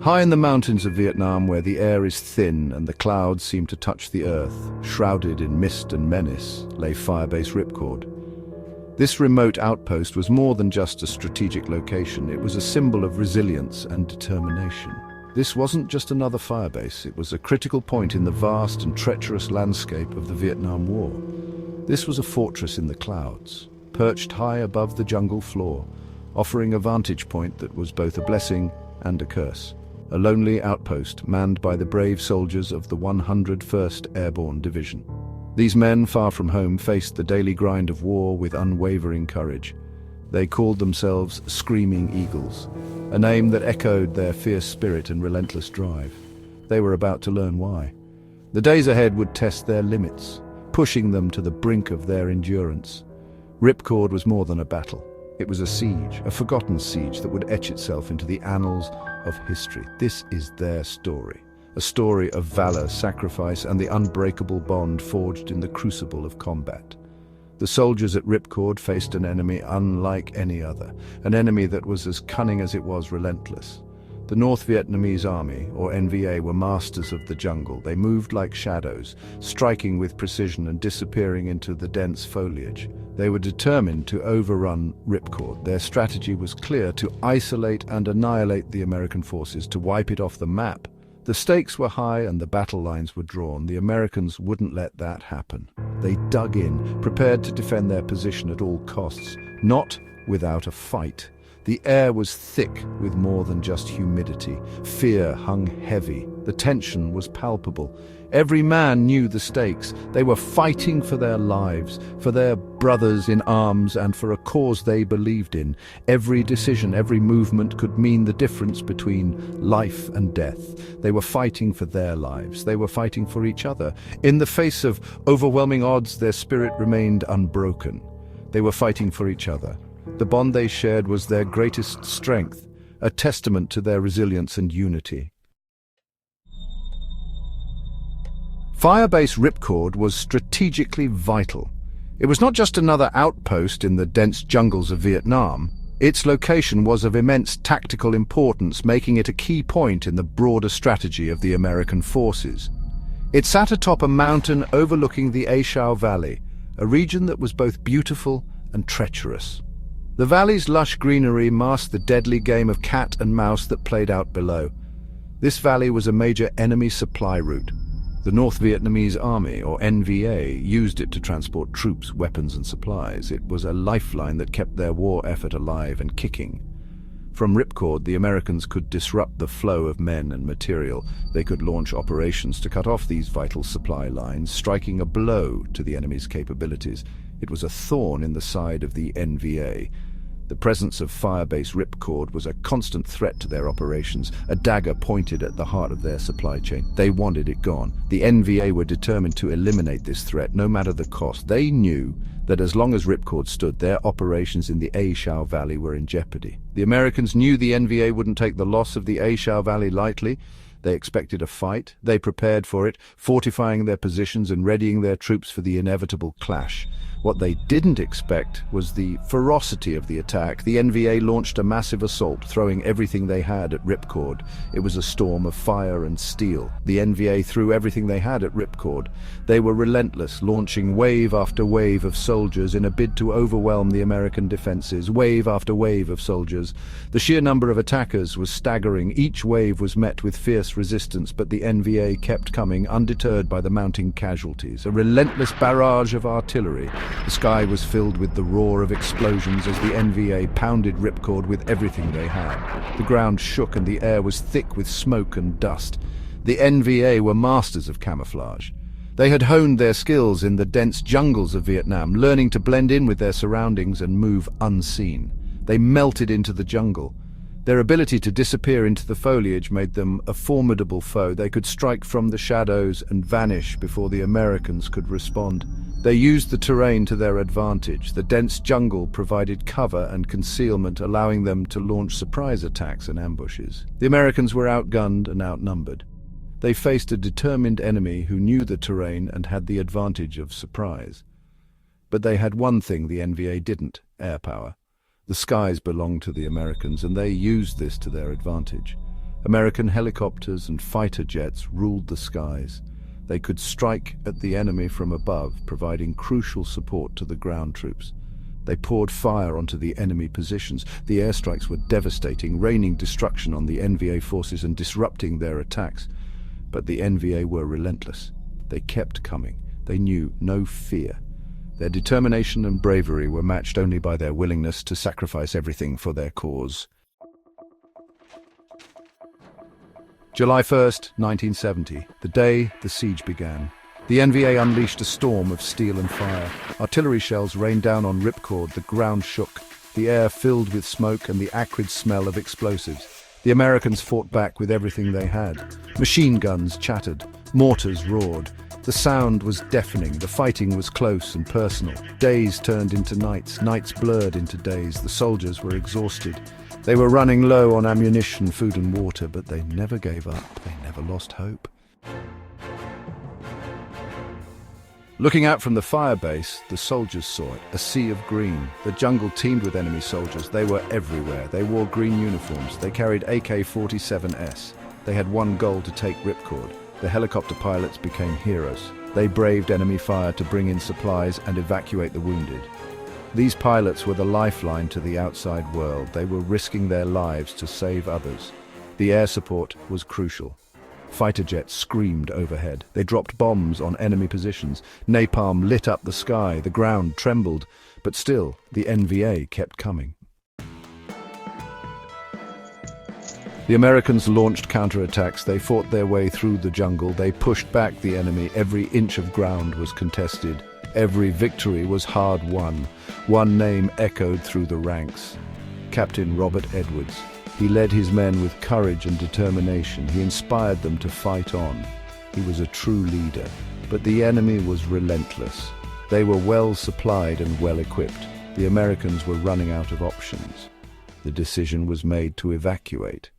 High in the mountains of Vietnam, where the air is thin and the clouds seem to touch the earth, shrouded in mist and menace, lay Firebase Ripcord. This remote outpost was more than just a strategic location. It was a symbol of resilience and determination. This wasn't just another firebase, it was a critical point in the vast and treacherous landscape of the Vietnam War. This was a fortress in the clouds, perched high above the jungle floor, offering a vantage point that was both a blessing and a curse. A lonely outpost manned by the brave soldiers of the 101st Airborne Division. These men, far from home, faced the daily grind of war with unwavering courage. They called themselves Screaming Eagles, a name that echoed their fierce spirit and relentless drive. They were about to learn why. The days ahead would test their limits, pushing them to the brink of their endurance. Ripcord was more than a battle. It was a siege, a forgotten siege that would etch itself into the annals of history. This is their story. A story of valor, sacrifice, and the unbreakable bond forged in the crucible of combat. The soldiers at Ripcord faced an enemy unlike any other, an enemy that was as cunning as it was relentless. The North Vietnamese Army, or NVA, were masters of the jungle. They moved like shadows, striking with precision and disappearing into the dense foliage. They were determined to overrun Ripcord. Their strategy was clear: to isolate and annihilate the American forces, to wipe it off the map. The stakes were high and the battle lines were drawn. The Americans wouldn't let that happen. They dug in, prepared to defend their position at all costs, not without a fight. The air was thick with more than just humidity. Fear hung heavy. The tension was palpable. Every man knew the stakes. They were fighting for their lives, for their brothers in arms, and for a cause they believed in. Every decision, every movement could mean the difference between life and death. They were fighting for their lives. They were fighting for each other. In the face of overwhelming odds, their spirit remained unbroken. They were fighting for each other. The bond they shared was their greatest strength, a testament to their resilience and unity. Firebase Ripcord was strategically vital. It was not just another outpost in the dense jungles of Vietnam. Its location was of immense tactical importance, making it a key point in the broader strategy of the American forces. It sat atop a mountain overlooking the A Shau Valley, a region that was both beautiful and treacherous. The valley's lush greenery masked the deadly game of cat and mouse that played out below. This valley was a major enemy supply route. The North Vietnamese Army, or NVA, used it to transport troops, weapons and supplies. It was a lifeline that kept their war effort alive and kicking. From Ripcord, the Americans could disrupt the flow of men and material. They could launch operations to cut off these vital supply lines, striking a blow to the enemy's capabilities. It was a thorn in the side of the NVA. The presence of Firebase Ripcord was a constant threat to their operations, a dagger pointed at the heart of their supply chain. They wanted it gone. The NVA were determined to eliminate this threat, no matter the cost. They knew that as long as Ripcord stood, their operations in the A Shau Valley were in jeopardy. The Americans knew the NVA wouldn't take the loss of the A Shau Valley lightly. They expected a fight. They prepared for it, fortifying their positions and readying their troops for the inevitable clash. What they didn't expect was the ferocity of the attack. The NVA launched a massive assault, throwing everything they had at Ripcord. It was a storm of fire and steel. The NVA threw everything they had at Ripcord. They were relentless, launching wave after wave of soldiers in a bid to overwhelm the American defenses. Wave after wave of soldiers. The sheer number of attackers was staggering. Each wave was met with fierce resistance, but the NVA kept coming, undeterred by the mounting casualties. A relentless barrage of artillery. The sky was filled with the roar of explosions as the NVA pounded Ripcord with everything they had. The ground shook and the air was thick with smoke and dust. The NVA were masters of camouflage. They had honed their skills in the dense jungles of Vietnam, learning to blend in with their surroundings and move unseen. They melted into the jungle. Their ability to disappear into the foliage made them a formidable foe. They could strike from the shadows and vanish before the Americans could respond. They used the terrain to their advantage. The dense jungle provided cover and concealment, allowing them to launch surprise attacks and ambushes. The Americans were outgunned and outnumbered. They faced a determined enemy who knew the terrain and had the advantage of surprise. But they had one thing the NVA didn't: air power. The skies belonged to the Americans, and they used this to their advantage. American helicopters and fighter jets ruled the skies. They could strike at the enemy from above, providing crucial support to the ground troops. They poured fire onto the enemy positions. The airstrikes were devastating, raining destruction on the NVA forces and disrupting their attacks. But the NVA were relentless. They kept coming. They knew no fear. Their determination and bravery were matched only by their willingness to sacrifice everything for their cause. July 1st, 1970, the day the siege began. The NVA unleashed a storm of steel and fire. Artillery shells rained down on Ripcord, the ground shook, the air filled with smoke and the acrid smell of explosives. The Americans fought back with everything they had. Machine guns chattered, mortars roared. The sound was deafening, the fighting was close and personal. Days turned into nights, nights blurred into days. The soldiers were exhausted. They were running low on ammunition, food and water, but they never gave up. They never lost hope. Looking out from the Firebase, the soldiers saw it, a sea of green. The jungle teemed with enemy soldiers. They were everywhere. They wore green uniforms. They carried AK-47s. They had one goal: to take Ripcord. The helicopter pilots became heroes. They braved enemy fire to bring in supplies and evacuate the wounded. These pilots were the lifeline to the outside world. They were risking their lives to save others. The air support was crucial. Fighter jets screamed overhead. They dropped bombs on enemy positions. Napalm lit up the sky. The ground trembled. But still, the NVA kept coming. The Americans launched counterattacks. They fought their way through the jungle. They pushed back the enemy. Every inch of ground was contested. Every victory was hard won. One name echoed through the ranks: Captain Robert Edwards. He led his men with courage and determination. He inspired them to fight on. He was a true leader. But the enemy was relentless. They were well supplied and well equipped. The Americans were running out of options. The decision was made to evacuate.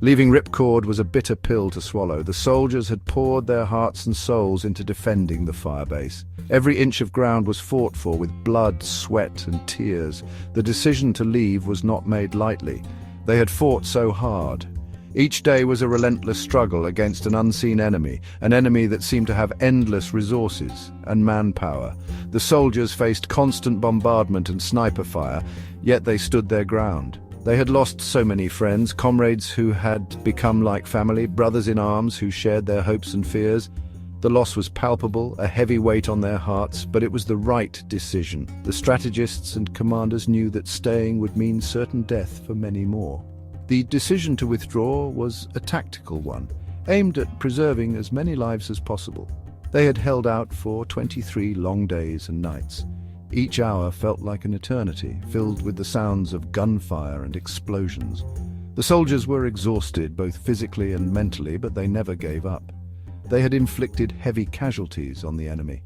Leaving Ripcord was a bitter pill to swallow. The soldiers had poured their hearts and souls into defending the Firebase. Every inch of ground was fought for with blood, sweat, and tears. The decision to leave was not made lightly. They had fought so hard. Each day was a relentless struggle against an unseen enemy, an enemy that seemed to have endless resources and manpower. The soldiers faced constant bombardment and sniper fire, yet they stood their ground. They had lost so many friends, comrades who had become like family, brothers in arms who shared their hopes and fears. The loss was palpable, a heavy weight on their hearts, but it was the right decision. The strategists and commanders knew that staying would mean certain death for many more. The decision to withdraw was a tactical one, aimed at preserving as many lives as possible. They had held out for 23 long days and nights. Each hour felt like an eternity, filled with the sounds of gunfire and explosions. The soldiers were exhausted, both physically and mentally, but they never gave up. They had inflicted heavy casualties on the enemy.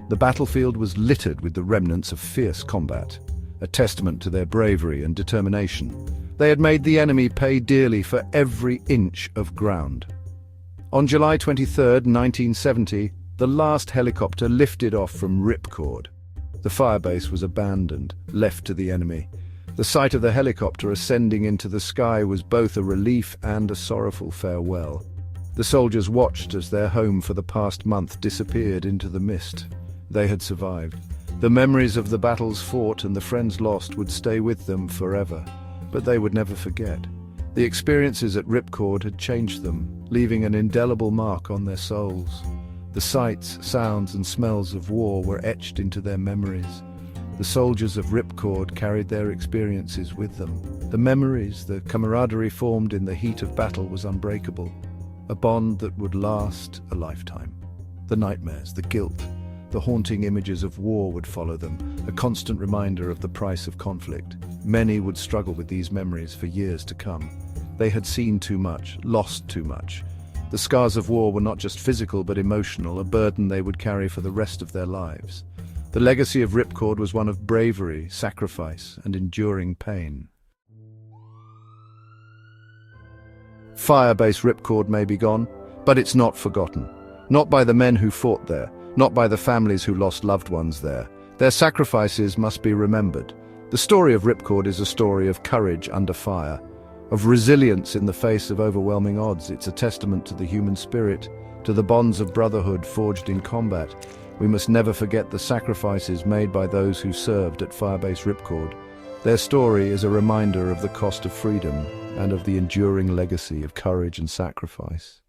The battlefield was littered with the remnants of fierce combat, a testament to their bravery and determination. They had made the enemy pay dearly for every inch of ground. On July 23, 1970, the last helicopter lifted off from Ripcord. The Firebase was abandoned, left to the enemy. The sight of the helicopter ascending into the sky was both a relief and a sorrowful farewell. The soldiers watched as their home for the past month disappeared into the mist. They had survived. The memories of the battles fought and the friends lost would stay with them forever, but they would never forget. The experiences at Ripcord had changed them, leaving an indelible mark on their souls. The sights, sounds, and smells of war were etched into their memories. The soldiers of Ripcord carried their experiences with them. The memories, the camaraderie formed in the heat of battle was unbreakable, a bond that would last a lifetime. The nightmares, the guilt, the haunting images of war would follow them, a constant reminder of the price of conflict. Many would struggle with these memories for years to come. They had seen too much, lost too much. The scars of war were not just physical but emotional, a burden they would carry for the rest of their lives. The legacy of Ripcord was one of bravery, sacrifice, and enduring pain. Firebase Ripcord may be gone, but it's not forgotten. Not by the men who fought there, not by the families who lost loved ones there. Their sacrifices must be remembered. The story of Ripcord is a story of courage under fire, of resilience in the face of overwhelming odds. It's a testament to the human spirit, to the bonds of brotherhood forged in combat. We must never forget the sacrifices made by those who served at Firebase Ripcord. Their story is a reminder of the cost of freedom and of the enduring legacy of courage and sacrifice.